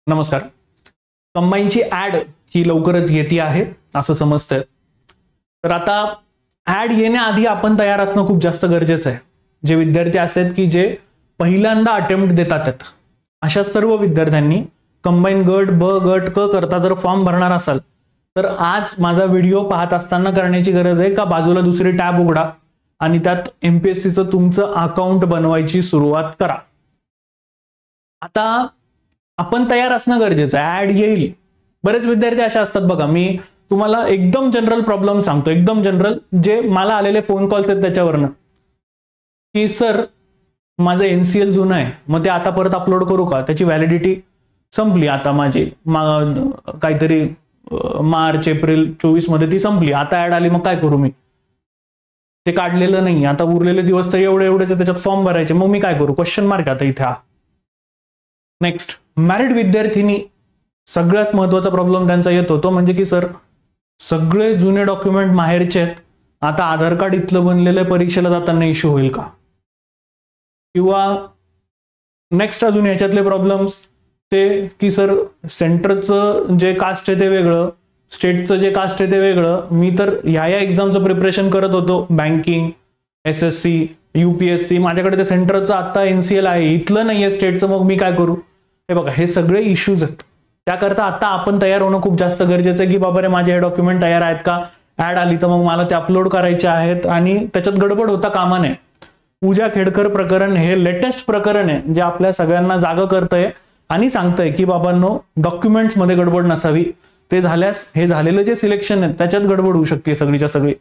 नमस्कार. कंबाईनची ऍड ही लवकरच येते आहे असं समजतंय. तर आता ऍड येण्याआधी आपण तयार असणं खूप जास्त गरजेचं आहे. जे विद्यार्थी असतात की जे पहिल्यांदा अटेम्प्ट देतात अशा सर्व विद्यार्थ्यांनी कंबाईन गट ब गट क करता जर फॉर्म भरणार असाल तर आज माझा व्हिडिओ पाहत असताना करण्याची गरज आहे का बाजूला दुसरी टॅब उघडा आणि त्यात एमपीएससीचं तुमचं अकाउंट बनवायची सुरुवात करा. आता आपण तयार असणं गरजेचं आहे. ऍड येईल. बरेच विद्यार्थी असे असतात बघा, मी तुम्हाला एकदम जनरल प्रॉब्लेम सांगतो, एकदम जनरल जे मला आलेले फोन कॉल्स आहेत त्याच्यावरनं की सर माझं एनसीएल जुनं आहे, मग ते आता परत अपलोड करू का? त्याची व्हॅलिडिटी संपली आता माझी काहीतरी मार्च एप्रिल 24 मध्ये ती संपली, आता ऍड आली, मग काय करू? मी ते काढलेलं नाही, आता उरलेले दिवस तर एवढेच त्याच्यात फॉर्म भरायचे, मग मी काय करू? क्वेश्चन मार्क आता इथे. नेक्स्ट, मॅरिड विद्यार्थिनी सगळ्यात महत्वाचा प्रॉब्लेम त्यांचा येतो तो म्हणजे की सर सगळे जुने डॉक्युमेंट माहेरचे आहेत, आता आधार कार्ड इथलं बनलेलं परीक्षेला जाताना इश्यू होईल का? किंवा नेक्स्ट अजून याच्यातले प्रॉब्लेम्स ते की सर सेंटरचं जे कास्ट आहे ते वेगळं, स्टेटचं जे कास्ट आहे ते वेगळं, मी तर ह्या एक्झामचं प्रिपरेशन करत होतो, बँकिंग, एसएससी, यूपीएससी, माझ्याकडे ते सेंटरचं आता एनसीएल आहे, इथलं नाहीये स्टेटचं, मग मी काय करू? हे बघा, हे सगळे इश्यूज आहेत. त्याकरता आता आपण तयार होणं खूप जास्त गरजेचं आहे की बाबा रे माझे हे डॉक्युमेंट तयार आहेत का? ऍड आली तर मग मला ते अपलोड करायचे आहेत आणि त्याच्यात गडबड होता कामा नये. पूजा खेडकर प्रकरण हे लेटेस्ट प्रकरण आहे जे आपल्या सगळ्यांना जागं करतंय आणि सांगतंय की बाबांनो डॉक्युमेंट्स मध्ये गडबड नसावी. ते झाल्यास हे झालेलं जे सिलेक्शन आहे त्याच्यात गडबड होऊ शकते सगळीच्या सगळी.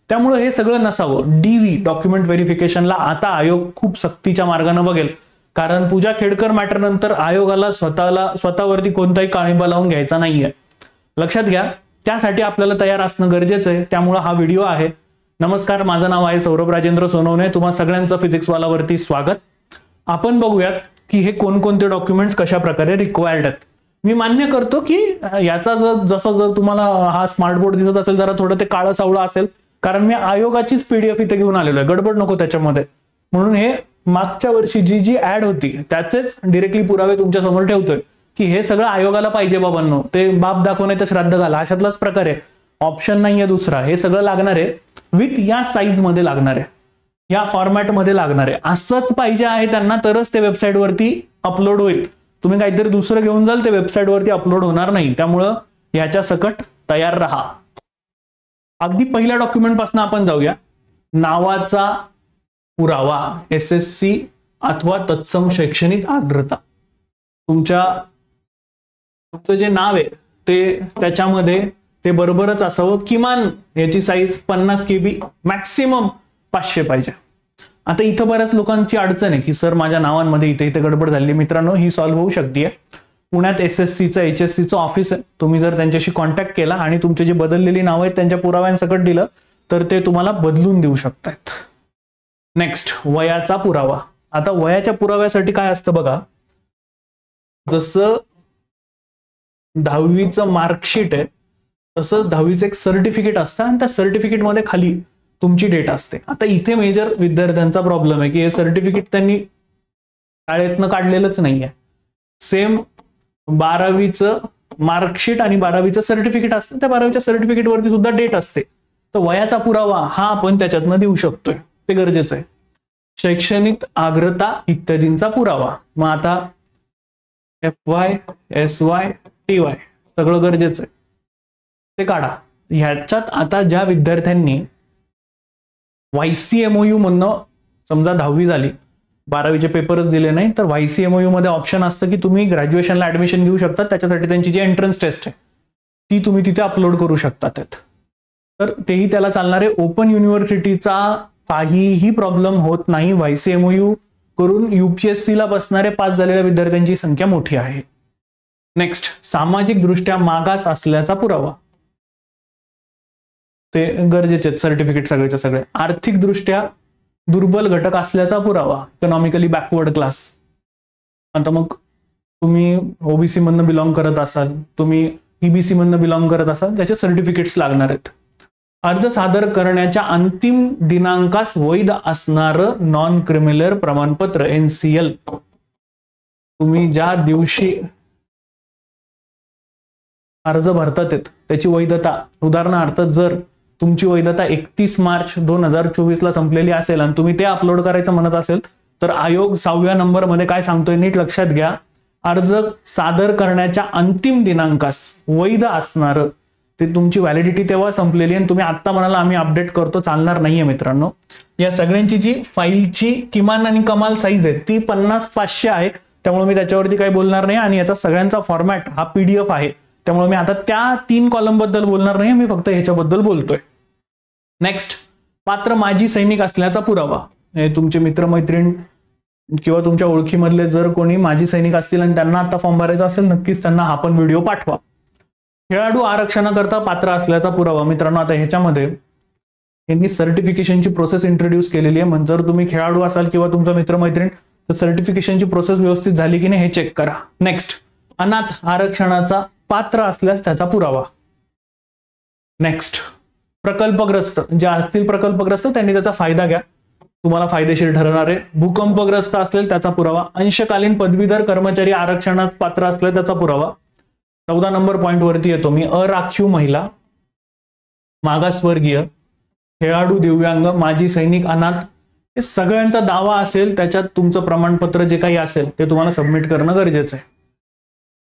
त्यामुळे हे सगळं नसावं. डीव्ही डॉक्युमेंट व्हेरिफिकेशनला आता आयोग खूप सक्तीच्या मार्गाने बघेल, कारण पूजा खेडकर मॅटर नंतर आयोगाला स्वतःवरती कोणताही काळिंबा लावून घ्यायचा नाहीये. लक्षात घ्या, त्यासाठी आपल्याला तयार असणं गरजेचं आहे. त्यामुळे हा व्हिडिओ आहे. नमस्कार, माझं नाव आहे सौरभ राजेंद्र सोनवणे. तुम्हा सगळ्यांचं फिजिक्स वालावरती स्वागत. आपण बघूयात की हे कोणकोणते डॉक्युमेंट्स कशा प्रकारे रिक्वायर्ड आहेत. मी मान्य करतो की याचा जर तुम्हाला हा स्मार्ट बोर्ड दिसत असेल जरा थोडं ते काळं सावळं असेल, कारण मी आयोगाचीच पीडीएफ इथे घेऊन आलेलो आहे, गडबड नको त्याच्यामध्ये. म्हणून हे मागच्या वर्षी जी ऍड होती त्याचेच डिरेक्टली पुरावे तुमच्या समोर ठेवतोय की हे सगळं आयोगाला पाहिजे बाबांनो. ते बाप दाखवणे ते श्राद्ध घाला अशातलाच प्रकार आहे. ऑप्शन नाहीये दुसरा. हे सगळं लागणार आहे विथ या साईज मध्ये लागणार आहे, या फॉर्मॅट मध्ये लागणार आहे. असंच पाहिजे आहे त्यांना, तरच ते वेबसाईट वरती अपलोड होईल. तुम्ही काहीतरी दुसरं घेऊन जाल ते वेबसाईट वरती अपलोड होणार नाही. त्यामुळं याच्या सकट तयार राहा. अगदी पहिल्या डॉक्युमेंट पासून आपण जाऊया. नावाचा पुरावा, एसएससी अथवा तत्सम शैक्षणिक आर्द्रता. तुमचं जे नाव आहे ते त्याच्यामध्ये ते बरोबरच असावं. किमान याची साईज 50 KB, मॅक्सिमम 500 पाहिजे. आता इथं बऱ्याच लोकांची अडचण आहे की सर माझ्या नावांमध्ये इथे गडबड झाली. मित्रांनो, ही सॉल्व्ह होऊ शकते. पुण्यात एसएससीचं HSCचं ऑफिस आहे. तुम्ही जर त्यांच्याशी कॉन्टॅक्ट केला आणि तुमची जी बदललेली नावं आहेत त्यांच्या पुराव्यांसकट दिलं तर ते तुम्हाला बदलून देऊ शकतात. नेक्स्ट, वयाचा पुरावा. आता वयाच्या पुराव्यासाठी काय असतं बघा, जसं 10वीचं मार्कशीट आहे तसंच 10वीचं एक सर्टिफिकेट असतं आणि त्या सर्टिफिकेटमध्ये खाली तुमची डेट असते. आता इथे मेजर विद्यार्थ्यांचा प्रॉब्लेम आहे की हे सर्टिफिकेट त्यांनी शाळेतनं काढलेलंच नाहीये. सेम 12वीचं मार्कशीट आणि 12वीचं सर्टिफिकेट असतं, त्या 12वीच्या सर्टिफिकेट वरती सुद्धा डेट असते. तर वयाचा पुरावा हा आपण त्याच्यातनं देऊ शकतोय, ते गरजेचं आहे. शैक्षणिक आर्द्रता इत्यादींचा पुरावा. मग आता FY, SY, TY सगळं गरजेचं आहे, ते काढा. ह्याच्यात आता ज्या विद्यार्थ्यांनी YCMOU मधनं समजा 10वी झाली, 12वीचे पेपरच दिले नाही, तर YCMOU मध्ये ऑप्शन असतं की तुम्ही ग्रॅज्युएशनला ऍडमिशन घेऊ शकता. त्याच्यासाठी त्यांची जी एंट्रन्स टेस्ट आहे ती तुम्ही तिथे अपलोड करू शकता. तर तेही त्याला चालणार आहे. ओपन युनिव्हर्सिटीचा काहीही प्रॉब्लेम होत नाही. YCMOU करून UPSCला बसणारे पास झालेल्या विद्यार्थ्यांची संख्या मोठी आहे. नेक्स्ट, सामाजिक दृष्ट्या मागास असल्याचा पुरावा. ते गरजेचे आहेत सर्टिफिकेट सगळेच्या सगळे. आर्थिक दृष्ट्या दुर्बल घटक असल्याचा पुरावा, इकॉनॉमिकली बॅकवर्ड क्लास. आता मग तुम्ही ओबीसी मधनं बिलॉंग करत असाल, तुम्ही EBC मधनं बिलॉंग करत असाल, त्याचे सर्टिफिकेट्स लागणार आहेत. अर्ज सादर करण्याच्या अंतिम दिनांकास वैध असणारं नॉन क्रिमिनल प्रमाणपत्र NCL. तुम्ही ज्या दिवशी अर्ज भरतात आहेत त्याची वैधता, उदाहरणार्थ जर तुमची वैधता 31 मार्च 2024 ला संपलेली असेल आणि तुम्ही ते अपलोड करायचं म्हणत असेल तर आयोग 6व्या नंबरमध्ये काय सांगतोय नीट लक्षात घ्या, अर्ज सादर करण्याच्या अंतिम दिनांकास वैध असणार ते तुमची व्हॅलिडिटी तेव्हा संपलेली आणि तुम्ही आता म्हणाला आम्ही अपडेट करतो, चालणार नाहीये मित्रांनो. या सगळ्यांची जी फाईलची किमान आणि कमाल साईज आहे ती 50-500 आहे, त्यामुळे मी त्याच्यावरती काही बोलणार नाही. आणि याचा सगळ्यांचा फॉर्मॅट हा PDF आहे, त्यामुळे मी आता त्या 3 कॉलम बद्दल बोलणार नाही, मी फक्त ह्याच्याबद्दल बोलतोय. नेक्स्ट, पात्र माजी सैनिक असल्याचा पुरावा. तुमचे मित्रमैत्रीण किंवा तुमच्या ओळखीमधले जर कोणी माजी सैनिक असतील आणि त्यांना आता फॉर्म भरायचा असेल नक्कीच त्यांना हा पण व्हिडिओ पाठवा. खेळाडू आरक्षणाकरता पात्र असल्याचा पुरावा. मित्रांनो आता ह्याच्यामध्ये यांनी सर्टिफिकेशनची प्रोसेस इंट्रोड्यूस केलेली आहे, म्हणजे जर तुम्ही खेळाडू असाल किंवा तुमचा मित्रमैत्रीण तर सर्टिफिकेशनची प्रोसेस व्यवस्थित झाली की नाही हे चेक करा. नेक्स्ट, अनाथ आरक्षणाचा पात्र असल्यास त्याचा पुरावा. नेक्स्ट, प्रकल्पग्रस्त जे असतील प्रकल्पग्रस्त त्यांनी त्याचा फायदा घ्या, तुम्हाला फायदेशीर ठरणार आहे. भूकंपग्रस्त असलेल त्याचा पुरावा. अंशकालीन पदवीधर कर्मचारी आरक्षणात पात्र असले त्याचा पुरावा. 14 नंबर पॉइंट वरती येतो मी. अराखीव महिला, मागासवर्गीय, खेळाडू, दिव्यांग, माजी सैनिक, अनाथ हे सगळ्यांचा दावा असेल त्याच्यात तुमचं प्रमाणपत्र जे काही असेल ते तुम्हाला सबमिट करणं गरजेचं आहे.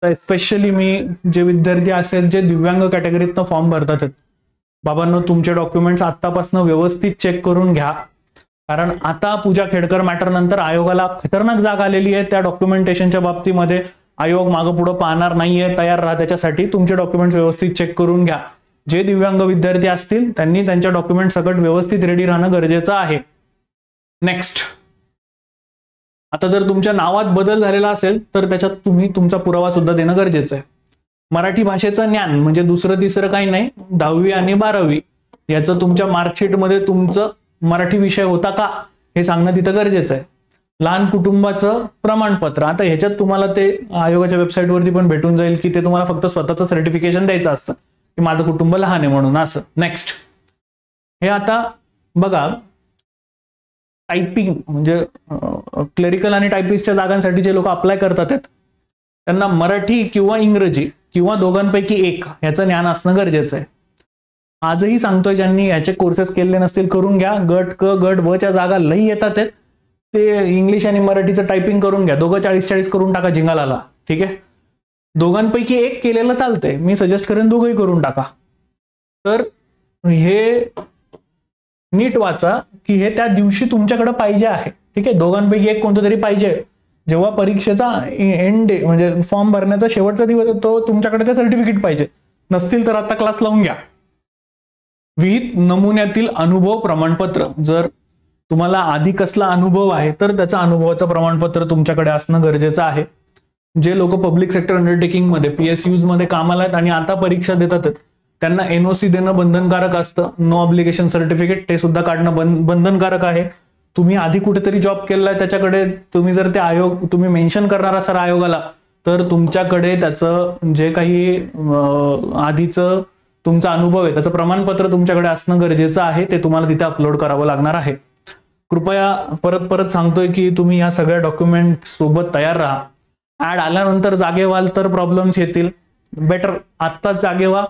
तर स्पेशली मी जे विद्यार्थी असेल जे दिव्यांग कॅटेगरीतनं फॉर्म भरतात बाबांनो तुमचे डॉक्युमेंट्स आतापासून व्यवस्थित चेक करून घ्या, कारण आता पूजा खेडकर मॅटर नंतर आयोगाला खतरनाक जाग आलेली आहे. त्या डॉक्युमेंटेशनच्या बाबतीमध्ये आयोग मागं पुढं पाहणार नाहीये, तयार राहा. त्याच्यासाठी तुमचे डॉक्युमेंट्स व्यवस्थित चेक करून घ्या. जे दिव्यांग विद्यार्थी असतील त्यांनी त्यांच्या डॉक्युमेंट सकट व्यवस्थित रेडी राहणं गरजेचं आहे. नेक्स्ट, आता जर तुमच्या नावात बदल झालेला असेल तर त्याच्यात तुम्ही तुमचा पुरावा सुद्धा देणं गरजेचं आहे. मराठी भाषेचं ज्ञान म्हणजे दुसरं तिसरं काही नाही, 10वी आणि 12वी याचं तुमच्या मार्कशीटमध्ये तुमचं मराठी विषय होता का हे सांगणं तिथं गरजेचं आहे. लहान कुटुंबाचं प्रमाणपत्र, आता ह्याच्यात तुम्हाला ते आयोगाच्या वेबसाईटवरती पण भेटून जाईल की ते तुम्हाला फक्त स्वतःचं सर्टिफिकेशन द्यायचं असतं की माझं कुटुंब लहान आहे म्हणून असं. नेक्स्ट, हे आता बघा टायपिंग म्हणजे क्लेरिकल आणि टायपिस्टच्या जागांसाठी जे लोक अप्लाय करतात त्यांना मराठी किंवा इंग्रजी किंवा दोघांपैकी एक याचं ज्ञान असणं गरजेचं आहे. आजही सांगतोय ज्यांनी याचे कोर्सेस केले नसतील करून घ्या. गट क गट ब च्या जागा लई येतात ते इंग्लिश आणि मराठीचं टायपिंग करून घ्या. दोघं 40-40 करून टाका जिंगालाला, ठीक आहे. दोघांपैकी एक केलेलं चालतंय, मी सजेस्ट करेन दोघंही करून टाका. तर हे नीट वाचा की हे त्या दिवशी तुमच्याकडे पाहिजे आहे, ठीक आहे. दोघांपैकी एक कोणतं तरी पाहिजे. जेव्हा परीक्षेचा एंड डे म्हणजे फॉर्म भरण्याचा शेवटचा दिवस येतो तुमच्याकडे ते सर्टिफिकेट पाहिजे. नसतील तर आता क्लास लावून घ्या. विहित नमुन्यातील अनुभव प्रमाणपत्र, जर तुम्हाला आधी कसला अनुभव आहे तर त्याचा अनुभवाचं प्रमाणपत्र तुमच्याकडे असणं गरजेचं आहे. जे लोक पब्लिक सेक्टर अंडरटेकिंग मध्ये PSUs मध्ये कामाला आहेत आणि आता परीक्षा देतात त्यांना NOC देणं बंधनकारक असतं. नो ऑब्लिगेशन सर्टिफिकेट ते सुद्धा काढणं बंधनकारक आहे. तुम्ही आधी कुठेतरी जॉब केलाय त्याच्याकडे तुम्ही जर ते आयोग तुम्ही मेन्शन करणार असाल आयोगाला तर तुमच्याकडे त्याचं जे काही आधीचं तुमचा अनुभव आहे त्याचं प्रमाणपत्र तुमच्याकडे असणं गरजेचं आहे. ते तुम्हाला तिथे अपलोड करावं लागणार आहे. कृपया परत सांगतोय की तुम्ही या सगळ्या डॉक्युमेंट सोबत तयार राहा. ऍड आल्यानंतर जागे व्हाल तर प्रॉब्लेम्स येतील. बेटर आत्ताच जागे व्हा.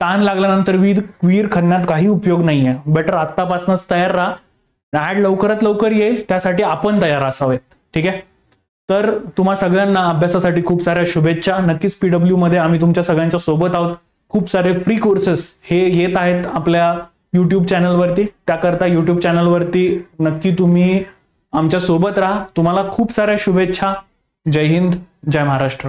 ताण लागल्यानंतर वीर खणण्यात काही उपयोग नाहीये. बेटर आत्तापासूनच तयार राहा. ऍड लवकरात लवकर येईल त्यासाठी आपण तयार असावेत, ठीक आहे. तर तुम्हा सगळ्यांना अभ्यासासाठी खूप साऱ्या शुभेच्छा. नक्कीच PW मध्ये आम्ही तुमच्या सगळ्यांच्या सोबत आहोत. खूप सारे फ्री कोर्सेस हे येत आहेत आपल्या YouTube चॅनलवरती. त्याकरता YouTube चॅनलवरती नक्की तुम्ही आमच्या सोबत राहा. तुम्हाला खूप साऱ्या शुभेच्छा. जय हिंद, जय महाराष्ट्र.